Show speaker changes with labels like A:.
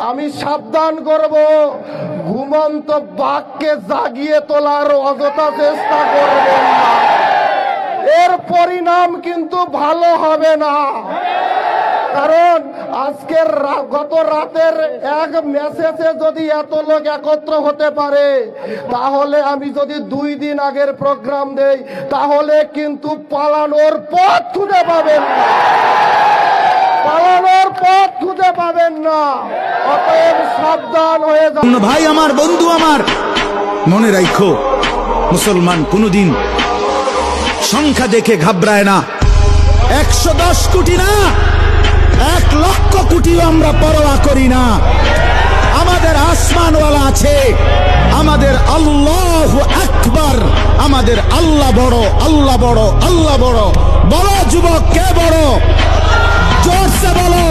A: আমি সাবধান করব, ঘুমন্ত বাঘকে জাগিয়ে তোলার অযথা চেষ্টা করবেন না, এর পরিণাম কিন্তু ভালো হবে না। কারণ আজকের গত রাতের এক মেসেজে যদি এত লোক একত্র হতে পারে, তাহলে আমি যদি 2 দিন আগের প্রোগ্রাম দেই, তাহলে কিন্তু পালানোর পথ খুঁজে পাবেন না, পালানোর পথ খুঁজে পাবেন না। অতএব সাবধান হয়ে যান।
B: ভাই আমার, বন্ধু আমার, মনে রাখো, মুসলমান কোনদিন সংখ্যা দেখে ঘাবড়ায় না। 110 কোটি না, 1 লক্ষ কোটিও আমরা পরোয়া করি না। আমাদের আসমানওয়ালা আছে, আমাদের আল্লাহু আকবার, আমাদের আল্লাহ বড়, আল্লাহ বড়, আল্লাহ বড়। বড় যুবক কে বড়? জোরসে বলো।